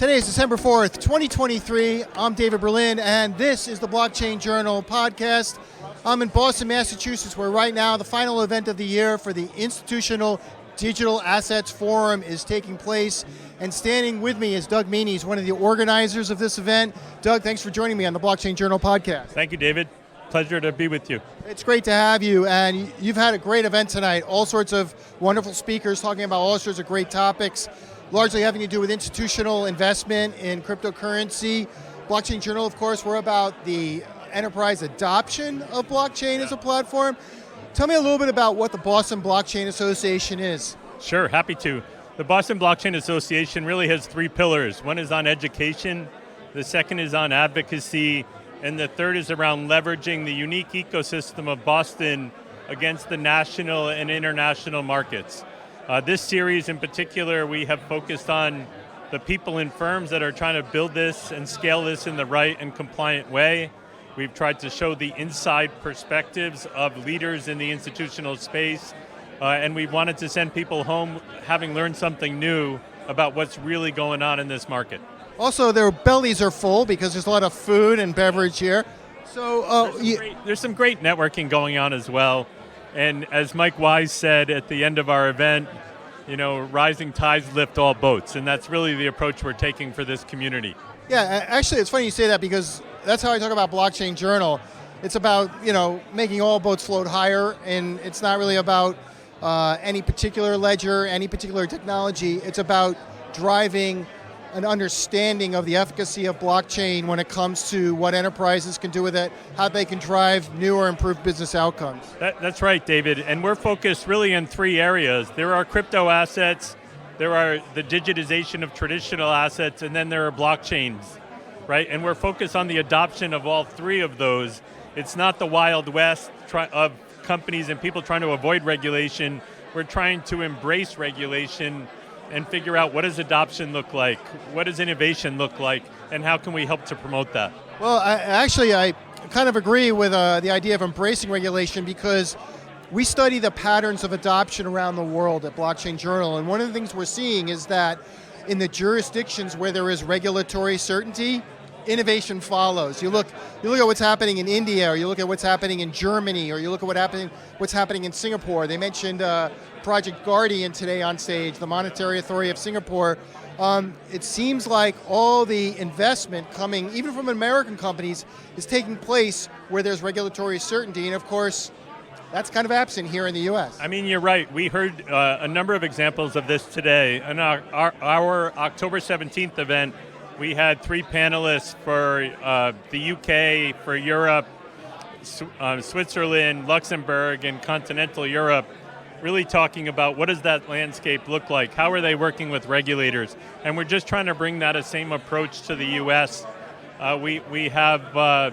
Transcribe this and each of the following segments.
Today is December 4th, 2023. I'm David Berlin, and this is the Blockchain Journal podcast. I'm in Boston, Massachusetts, where right now the final event of the year for the Institutional Digital Assets Forum is taking place. And standing with me is Doug Mehne. He's one of the organizers of this event. Doug, thanks for joining me on the Blockchain Journal podcast. Thank you, David. Pleasure to be with you. It's great to have you, and you've had a great event tonight. All sorts of wonderful speakers talking about all sorts of great topics, largely having to do with institutional investment in cryptocurrency. Blockchain Journal, of course, we're about the enterprise adoption of blockchain as a platform. Tell me a little bit about what the Boston Blockchain Association is. Sure, happy to. The Boston Blockchain Association really has three pillars. One is on education, the second is on advocacy, and the third is around leveraging the unique ecosystem of Boston against the national and international markets. This series in particular, we have focused on the people and firms that are trying to build this and scale this in the right and compliant way. We've tried to show the inside perspectives of leaders in the institutional space, and we wanted to send people home having learned something new about what's really going on in this market. Also, their bellies are full because there's a lot of food and beverage here. So there's some great networking going on as well. And as Mike Wise said at the end of our event, you know, rising tides lift all boats. And that's really the approach we're taking for this community. Yeah, actually, it's funny you say that because that's how I talk about Blockchain Journal. It's about, making all boats float higher, and it's not really about any particular ledger, any particular technology. It's about driving an understanding of the efficacy of blockchain when it comes to what enterprises can do with it, how they can drive new or improved business outcomes. That's right, David. And we're focused really in three areas. There are crypto assets, there are the digitization of traditional assets, and then there are blockchains, right? And we're focused on the adoption of all three of those. It's not the Wild West of companies and people trying to avoid regulation. We're trying to embrace regulation and figure out what does adoption look like, what does innovation look like, and how can we help to promote that? Well, I kind of agree with the idea of embracing regulation because we study the patterns of adoption around the world at Blockchain Journal, and one of the things we're seeing is that in the jurisdictions where there is regulatory certainty, innovation follows. You look at what's happening in India, or you look at what's happening in Germany, or you look at what's happening in Singapore. They mentioned Project Guardian today on stage, the Monetary Authority of Singapore. It seems like all the investment coming, even from American companies, is taking place where there's regulatory certainty, and of course, that's kind of absent here in the U.S. I mean, you're right. We heard a number of examples of this today. In our October 17th event, we had three panelists for the UK, for Europe, Switzerland, Luxembourg, and continental Europe, really talking about what does that landscape look like? How are they working with regulators? And we're just trying to bring that same approach to the US. We have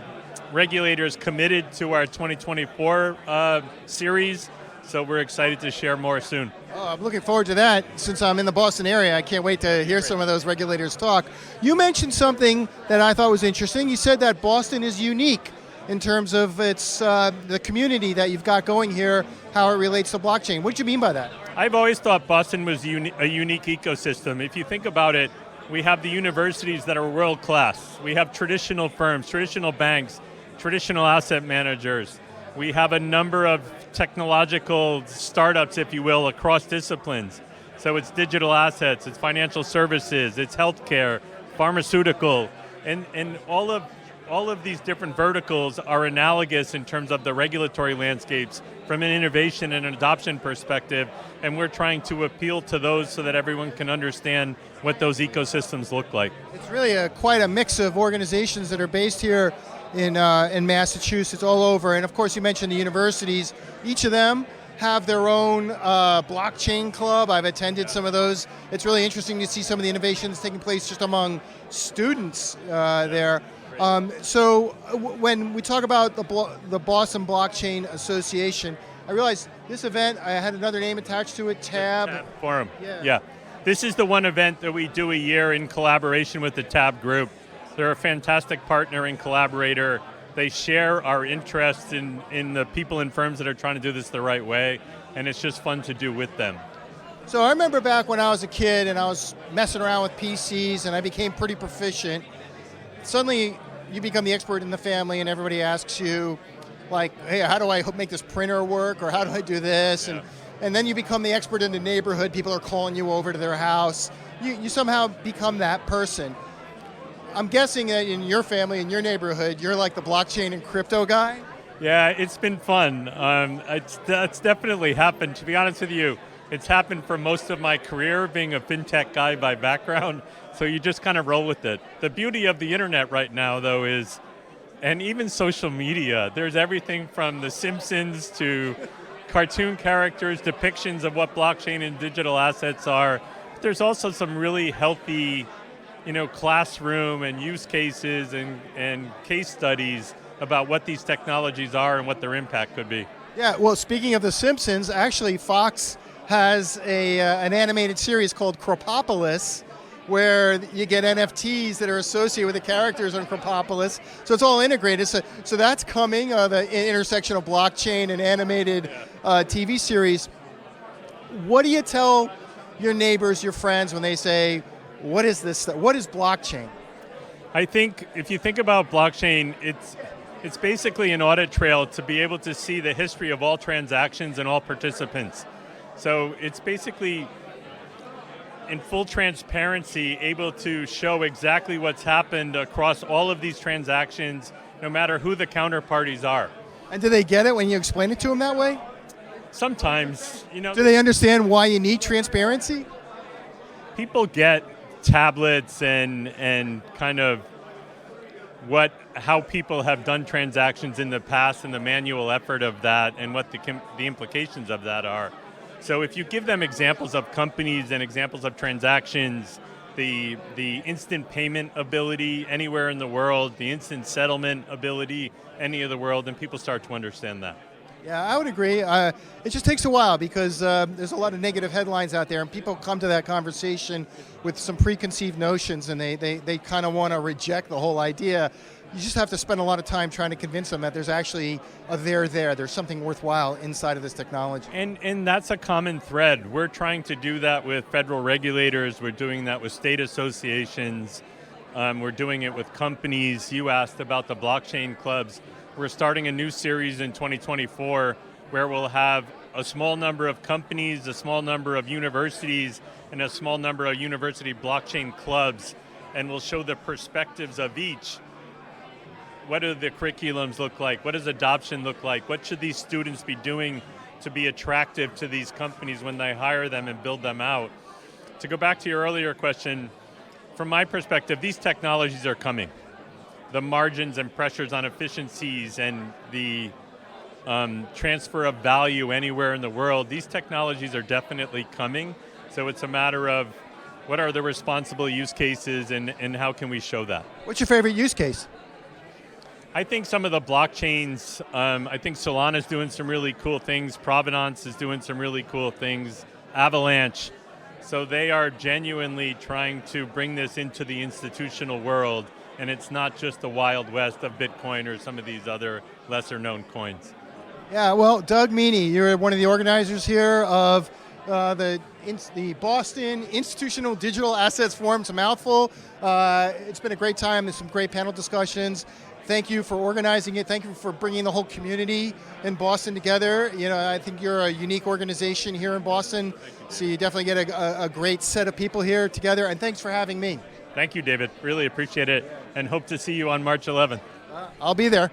regulators committed to our 2024 series, so we're excited to share more soon. Oh, I'm looking forward to that. Since I'm in the Boston area, I can't wait to hear some of those regulators talk. You mentioned something that I thought was interesting. You said that Boston is unique in terms of its the community that you've got going here, how it relates to blockchain. What do you mean by that? I've always thought Boston was a unique ecosystem. If you think about it, we have the universities that are world class. We have traditional firms, traditional banks, traditional asset managers. We have a number of technological startups, if you will, across disciplines. So it's digital assets, it's financial services, it's healthcare, pharmaceutical, and all of these different verticals are analogous in terms of the regulatory landscapes from an innovation and adoption perspective, and we're trying to appeal to those so that everyone can understand what those ecosystems look like. It's really quite a mix of organizations that are based here in Massachusetts, all over, and of course you mentioned the universities. Each of them have their own blockchain club. I've attended some of those. It's really interesting to see some of the innovations taking place just among students there. So when we talk about the Boston Blockchain Association, I realized this event, I had another name attached to it, TABB. Forum. Yeah. This is the one event that we do a year in collaboration with the TABB Group. They're a fantastic partner and collaborator. They share our interest in the people and firms that are trying to do this the right way, and it's just fun to do with them. So I remember back when I was a kid and I was messing around with PCs and I became pretty proficient. Suddenly you become the expert in the family and everybody asks you, like, hey, how do I make this printer work, or how do I do this? Yeah. And then you become the expert in the neighborhood. People are calling you over to their house. You somehow become that person. I'm guessing that in your family, in your neighborhood, you're like the blockchain and crypto guy? Yeah, it's been fun. That's definitely happened. To be honest with you, it's happened for most of my career, being a fintech guy by background, so you just kind of roll with it. The beauty of the internet right now, though, is, and even social media, there's everything from The Simpsons to cartoon characters, depictions of what blockchain and digital assets are. There's also some really healthy, classroom and use cases and case studies about what these technologies are and what their impact could be. Yeah, well, speaking of The Simpsons, actually Fox has an animated series called Cropopolis, where you get NFTs that are associated with the characters on Cropopolis. So it's all integrated. So that's coming, the intersection of blockchain and animated TV series. What do you tell your neighbors, your friends, when they say, what is this? What is blockchain? I think if you think about blockchain, it's basically an audit trail to be able to see the history of all transactions and all participants. So it's basically, in full transparency, able to show exactly what's happened across all of these transactions, no matter who the counterparties are. And do they get it when you explain it to them that way? Sometimes, Do they understand why you need transparency? people get tablets and kind of how people have done transactions in the past and the manual effort of that and what the implications of that are. So if you give them examples of companies and examples of transactions, the instant payment ability anywhere in the world, the instant settlement ability any of the world, then people start to understand that. Yeah, I would agree. It just takes a while because there's a lot of negative headlines out there, and people come to that conversation with some preconceived notions, and they kind of want to reject the whole idea. You just have to spend a lot of time trying to convince them that there's actually there's something worthwhile inside of this technology. And that's a common thread. We're trying to do that with federal regulators. We're doing that with state associations. We're doing it with companies. You asked about the blockchain clubs. We're starting a new series in 2024 where we'll have a small number of companies, a small number of universities, and a small number of university blockchain clubs, and we'll show the perspectives of each. What do the curriculums look like? What does adoption look like? What should these students be doing to be attractive to these companies when they hire them and build them out? To go back to your earlier question, from my perspective, these technologies are coming. The margins and pressures on efficiencies and the transfer of value anywhere in the world, these technologies are definitely coming. So it's a matter of what are the responsible use cases and how can we show that? What's your favorite use case? I think some of the blockchains, I think Solana's doing some really cool things. Provenance is doing some really cool things. Avalanche. So they are genuinely trying to bring this into the institutional world, and it's not just the Wild West of Bitcoin or some of these other lesser known coins. Yeah, well, Doug Mehne, you're one of the organizers here of the Boston Institutional Digital Assets Forum. It's a mouthful. It's been a great time. There's some great panel discussions. Thank you for organizing it. Thank you for bringing the whole community in Boston together. I think you're a unique organization here in Boston, so you definitely get a great set of people here together, and thanks for having me. Thank you, David. Really appreciate it, and hope to see you on March 11th. I'll be there.